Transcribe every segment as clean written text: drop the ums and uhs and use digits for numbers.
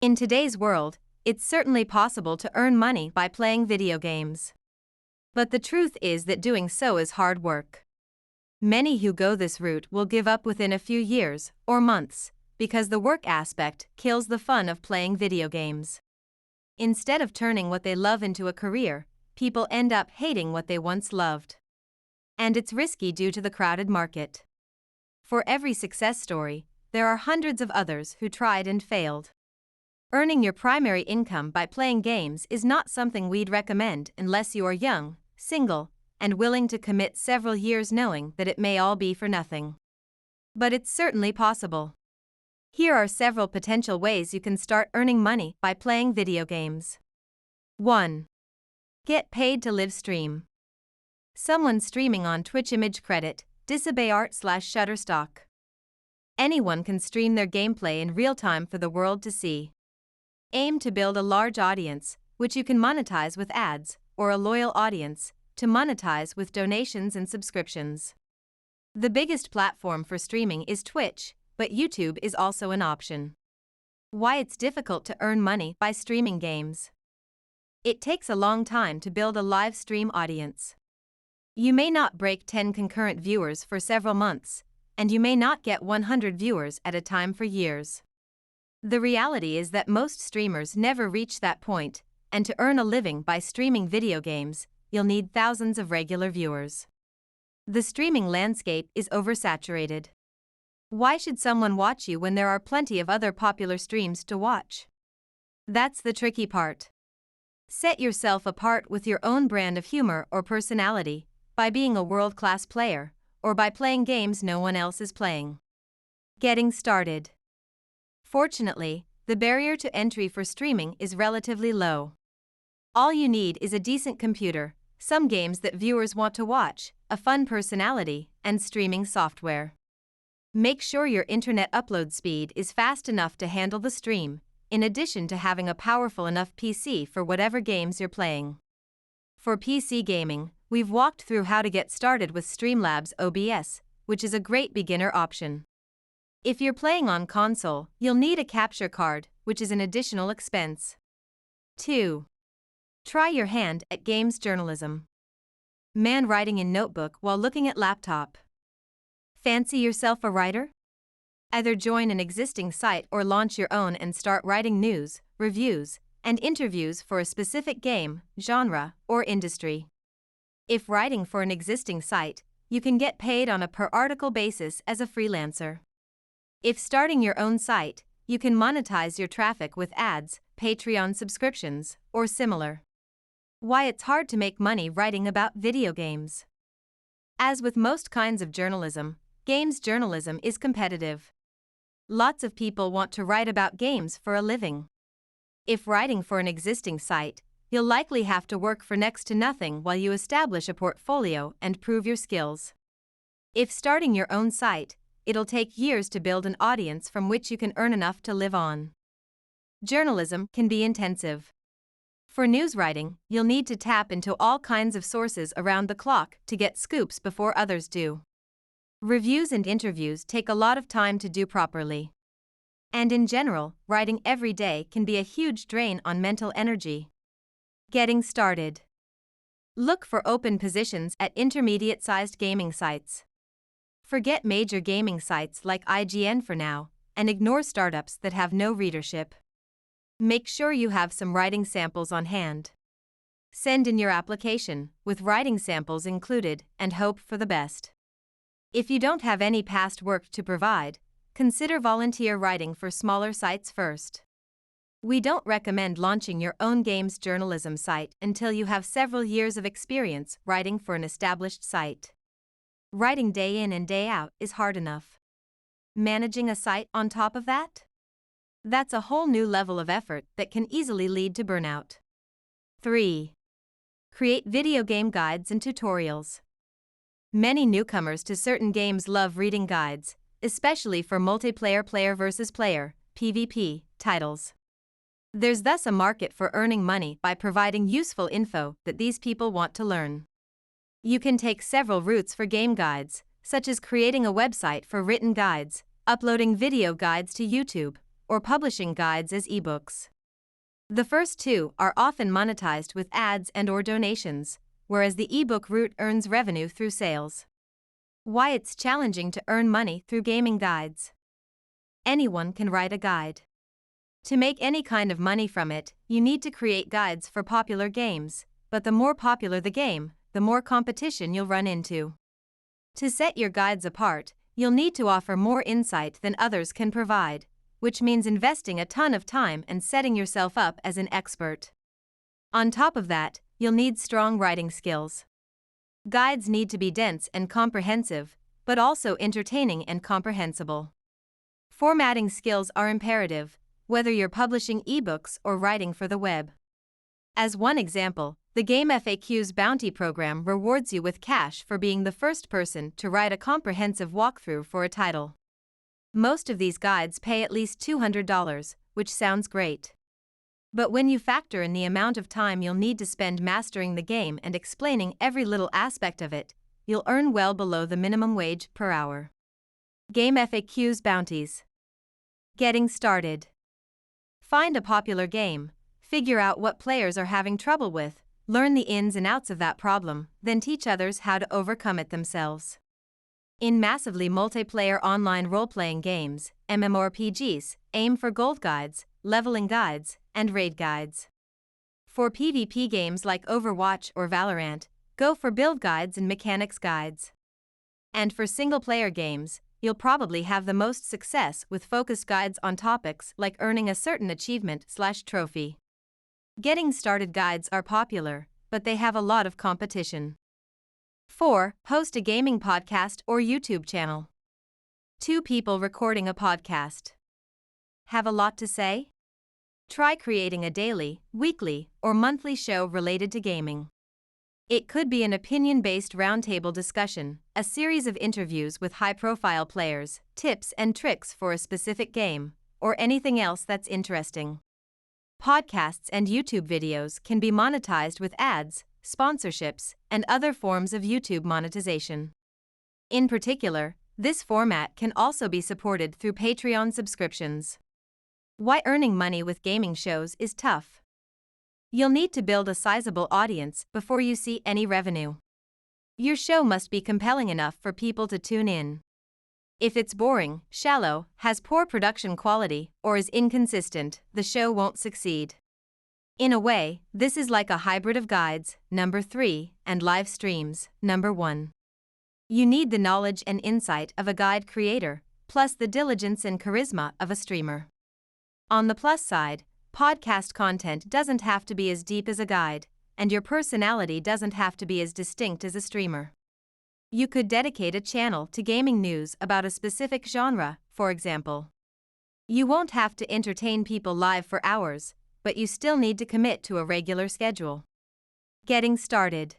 In today's world, it's certainly possible to earn money by playing video games. But the truth is that doing so is hard work. Many who go this route will give up within a few years or months because the work aspect kills the fun of playing video games. Instead of turning what they love into a career, people end up hating what they once loved. And it's risky due to the crowded market. For every success story, there are hundreds of others who tried and failed. Earning your primary income by playing games is not something we'd recommend unless you are young, single, and willing to commit several years knowing that it may all be for nothing. But it's certainly possible. Here are several potential ways you can start earning money by playing video games. 1. Get paid to live stream. Someone streaming on Twitch. Image credit, disobeyart/Shutterstock. Anyone can stream their gameplay in real time for the world to see. Aim to build a large audience, which you can monetize with ads, or a loyal audience, to monetize with donations and subscriptions. The biggest platform for streaming is Twitch, but YouTube is also an option. Why it's difficult to earn money by streaming games. It takes a long time to build a live stream audience. You may not break 10 concurrent viewers for several months, and you may not get 100 viewers at a time for years. The reality is that most streamers never reach that point, and to earn a living by streaming video games, you'll need thousands of regular viewers. The streaming landscape is oversaturated. Why should someone watch you when there are plenty of other popular streams to watch? That's the tricky part. Set yourself apart with your own brand of humor or personality, by being a world-class player, or by playing games no one else is playing. Getting started. Fortunately, the barrier to entry for streaming is relatively low. All you need is a decent computer, some games that viewers want to watch, a fun personality, and streaming software. Make sure your internet upload speed is fast enough to handle the stream, in addition to having a powerful enough PC for whatever games you're playing. For PC gaming, we've walked through how to get started with Streamlabs OBS, which is a great beginner option. If you're playing on console, you'll need a capture card, which is an additional expense. 2. Try your hand at games journalism. Man writing in notebook while looking at laptop. Fancy yourself a writer? Either join an existing site or launch your own and start writing news, reviews, and interviews for a specific game, genre, or industry. If writing for an existing site, you can get paid on a per-article basis as a freelancer. If starting your own site, you can monetize your traffic with ads, Patreon subscriptions, or similar. Why it's hard to make money writing about video games. As with most kinds of journalism, games journalism is competitive. Lots of people want to write about games for a living. If writing for an existing site, you'll likely have to work for next to nothing while you establish a portfolio and prove your skills. If starting your own site, it'll take years to build an audience from which you can earn enough to live on. Journalism can be intensive. For news writing, you'll need to tap into all kinds of sources around the clock to get scoops before others do. Reviews and interviews take a lot of time to do properly. And in general, writing every day can be a huge drain on mental energy. Getting started. Look for open positions at intermediate-sized gaming sites. Forget major gaming sites like IGN for now, and ignore startups that have no readership. Make sure you have some writing samples on hand. Send in your application, with writing samples included, and hope for the best. If you don't have any past work to provide, consider volunteer writing for smaller sites first. We don't recommend launching your own games journalism site until you have several years of experience writing for an established site. Writing day in and day out is hard enough. Managing a site on top of that? That's a whole new level of effort that can easily lead to burnout. 3. Create video game guides and tutorials. Many newcomers to certain games love reading guides, especially for multiplayer player versus player, PvP, titles. There's thus a market for earning money by providing useful info that these people want to learn. You can take several routes for game guides, such as creating a website for written guides, uploading video guides to YouTube, or publishing guides as ebooks. The first two are often monetized with ads and/or donations, whereas the ebook route earns revenue through sales. Why it's challenging to earn money through gaming guides. Anyone can write a guide. To make any kind of money from it, you need to create guides for popular games, but the more popular the game, the more competition you'll run into. To set your guides apart, you'll need to offer more insight than others can provide, which means investing a ton of time and setting yourself up as an expert. On top of that, you'll need strong writing skills. Guides need to be dense and comprehensive, but also entertaining and comprehensible. Formatting skills are imperative, whether you're publishing ebooks or writing for the web. As one example, the Game FAQ's bounty program rewards you with cash for being the first person to write a comprehensive walkthrough for a title. Most of these guides pay at least $200, which sounds great. But when you factor in the amount of time you'll need to spend mastering the game and explaining every little aspect of it, you'll earn well below the minimum wage per hour. Game FAQ's bounties. Getting started. Find a popular game, figure out what players are having trouble with, learn the ins and outs of that problem, then teach others how to overcome it themselves. In massively multiplayer online role-playing games, MMORPGs, aim for gold guides, leveling guides, and raid guides. For PvP games like Overwatch or Valorant, go for build guides and mechanics guides. And for single-player games, you'll probably have the most success with focused guides on topics like earning a certain achievement/trophy. Getting started guides are popular, but they have a lot of competition. 4. Host a gaming podcast or YouTube channel. 2 people recording a podcast. Have a lot to say? Try creating a daily, weekly, or monthly show related to gaming. It could be an opinion-based roundtable discussion, a series of interviews with high-profile players, tips and tricks for a specific game, or anything else that's interesting. Podcasts and YouTube videos can be monetized with ads, sponsorships, and other forms of YouTube monetization. In particular, this format can also be supported through Patreon subscriptions. Why earning money with gaming shows is tough. You'll need to build a sizable audience before you see any revenue. Your show must be compelling enough for people to tune in. If it's boring, shallow, has poor production quality, or is inconsistent, the show won't succeed. In a way, this is like a hybrid of guides, number 3, and live streams, number 1. You need the knowledge and insight of a guide creator, plus the diligence and charisma of a streamer. On the plus side, podcast content doesn't have to be as deep as a guide, and your personality doesn't have to be as distinct as a streamer. You could dedicate a channel to gaming news about a specific genre, for example. You won't have to entertain people live for hours, but you still need to commit to a regular schedule. Getting started.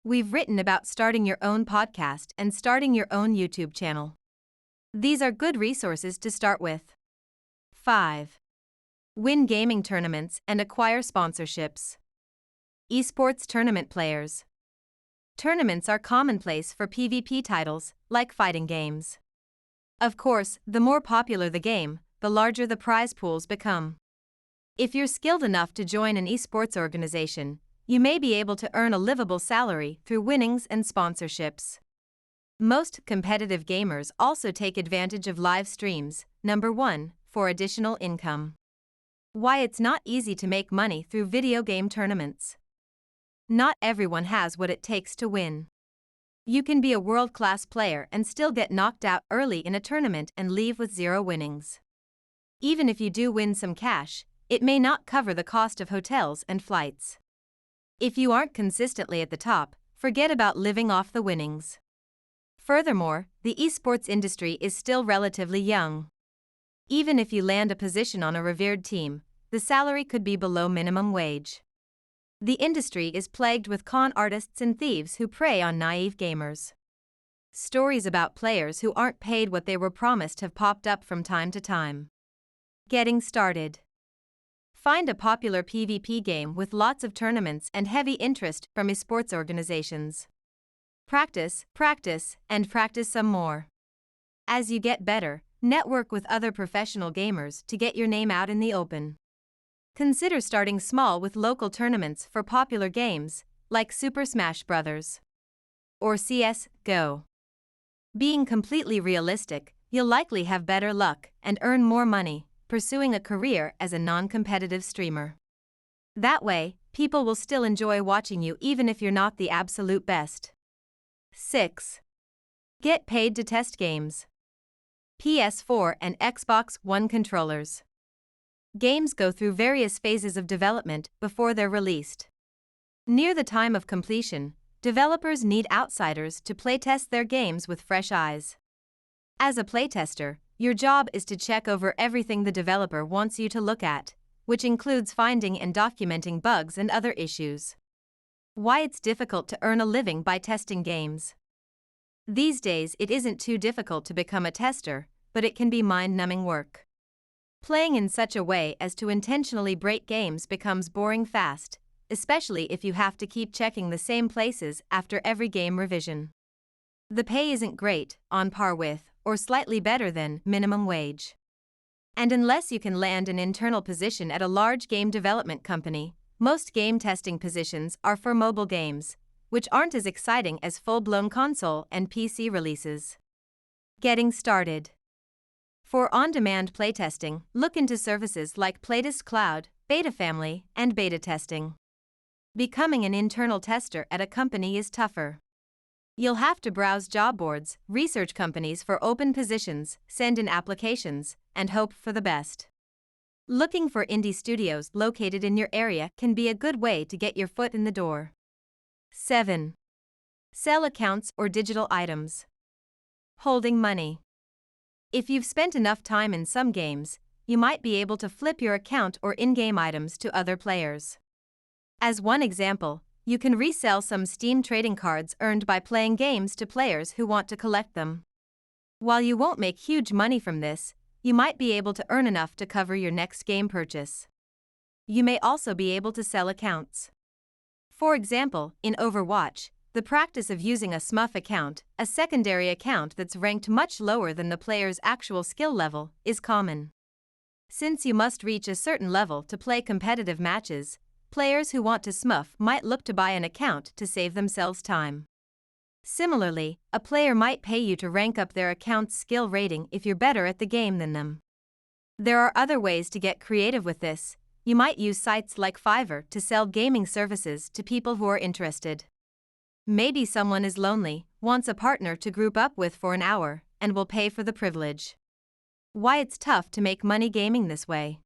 We've written about starting your own podcast and starting your own YouTube channel. These are good resources to start with. 5. Win gaming tournaments and acquire sponsorships. Esports tournament players. Tournaments are commonplace for PvP titles, like fighting games. Of course, the more popular the game, the larger the prize pools become. If you're skilled enough to join an esports organization, you may be able to earn a livable salary through winnings and sponsorships. Most competitive gamers also take advantage of live streams, number 1, for additional income. Why it's not easy to make money through video game tournaments. Not everyone has what it takes to win. You can be a world-class player and still get knocked out early in a tournament and leave with 0 winnings. Even if you do win some cash, it may not cover the cost of hotels and flights. If you aren't consistently at the top, forget about living off the winnings. Furthermore, the esports industry is still relatively young. Even if you land a position on a revered team, the salary could be below minimum wage. The industry is plagued with con artists and thieves who prey on naive gamers. Stories about players who aren't paid what they were promised have popped up from time to time. Getting started. Find a popular PvP game with lots of tournaments and heavy interest from esports organizations. Practice, practice, and practice some more. As you get better, Network with other professional gamers to get your name out in the open. Consider starting small with local tournaments for popular games, like Super Smash Bros. Or CS::GO. Being completely realistic, you'll likely have better luck and earn more money pursuing a career as a non-competitive streamer. That way, people will still enjoy watching you even if you're not the absolute best. 6. Get paid to test games. PS4 and Xbox One controllers. Games go through various phases of development before they're released. Near the time of completion, developers need outsiders to playtest their games with fresh eyes. As a playtester, your job is to check over everything the developer wants you to look at, which includes finding and documenting bugs and other issues. Why it's difficult to earn a living by testing games. These days it isn't too difficult to become a tester, but it can be mind-numbing work. Playing in such a way as to intentionally break games becomes boring fast, especially if you have to keep checking the same places after every game revision. The pay isn't great, on par with, or slightly better than, minimum wage. And unless you can land an internal position at a large game development company, most game testing positions are for mobile games, which aren't as exciting as full-blown console and PC releases. Getting started. For on-demand playtesting, look into services like Playtest Cloud, Beta Family, and beta testing. Becoming an internal tester at a company is tougher. You'll have to browse job boards, research companies for open positions, send in applications, and hope for the best. Looking for indie studios located in your area can be a good way to get your foot in the door. 7. Sell accounts or digital items. Holding money. If you've spent enough time in some games, you might be able to flip your account or in-game items to other players. As one example, you can resell some Steam trading cards earned by playing games to players who want to collect them. While you won't make huge money from this, you might be able to earn enough to cover your next game purchase. You may also be able to sell accounts. For example, in Overwatch, the practice of using a smurf account, a secondary account that's ranked much lower than the player's actual skill level, is common. Since you must reach a certain level to play competitive matches, players who want to smurf might look to buy an account to save themselves time. Similarly, a player might pay you to rank up their account's skill rating if you're better at the game than them. There are other ways to get creative with this. You might use sites like Fiverr to sell gaming services to people who are interested. Maybe someone is lonely, wants a partner to group up with for an hour, and will pay for the privilege. Why it's tough to make money gaming this way.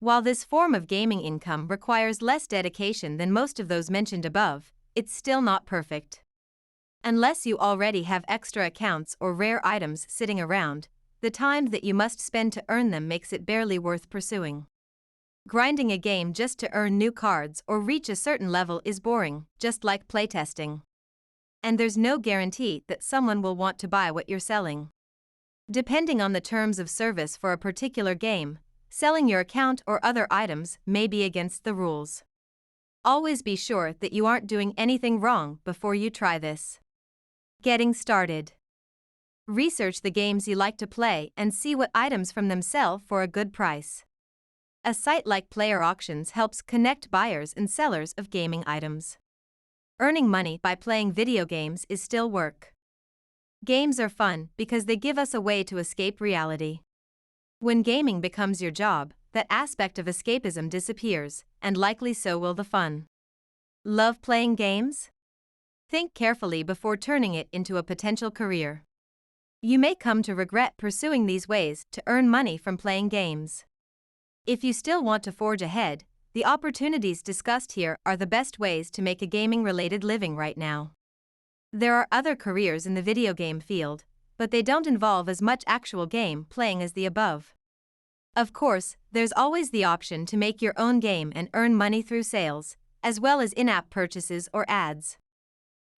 While this form of gaming income requires less dedication than most of those mentioned above, it's still not perfect. Unless you already have extra accounts or rare items sitting around, the time that you must spend to earn them makes it barely worth pursuing. Grinding a game just to earn new cards or reach a certain level is boring, just like playtesting. And there's no guarantee that someone will want to buy what you're selling. Depending on the terms of service for a particular game, selling your account or other items may be against the rules. Always be sure that you aren't doing anything wrong before you try this. Getting started. Research the games you like to play and see what items from them sell for a good price. A site like Player Auctions helps connect buyers and sellers of gaming items. Earning money by playing video games is still work. Games are fun because they give us a way to escape reality. When gaming becomes your job, that aspect of escapism disappears, and likely so will the fun. Love playing games? Think carefully before turning it into a potential career. You may come to regret pursuing these ways to earn money from playing games. If you still want to forge ahead, the opportunities discussed here are the best ways to make a gaming-related living right now. There are other careers in the video game field, but they don't involve as much actual game playing as the above. Of course, there's always the option to make your own game and earn money through sales, as well as in-app purchases or ads.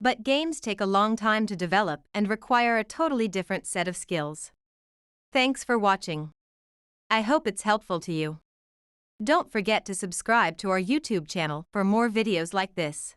But games take a long time to develop and require a totally different set of skills. Thanks for watching. I hope it's helpful to you. Don't forget to subscribe to our YouTube channel for more videos like this.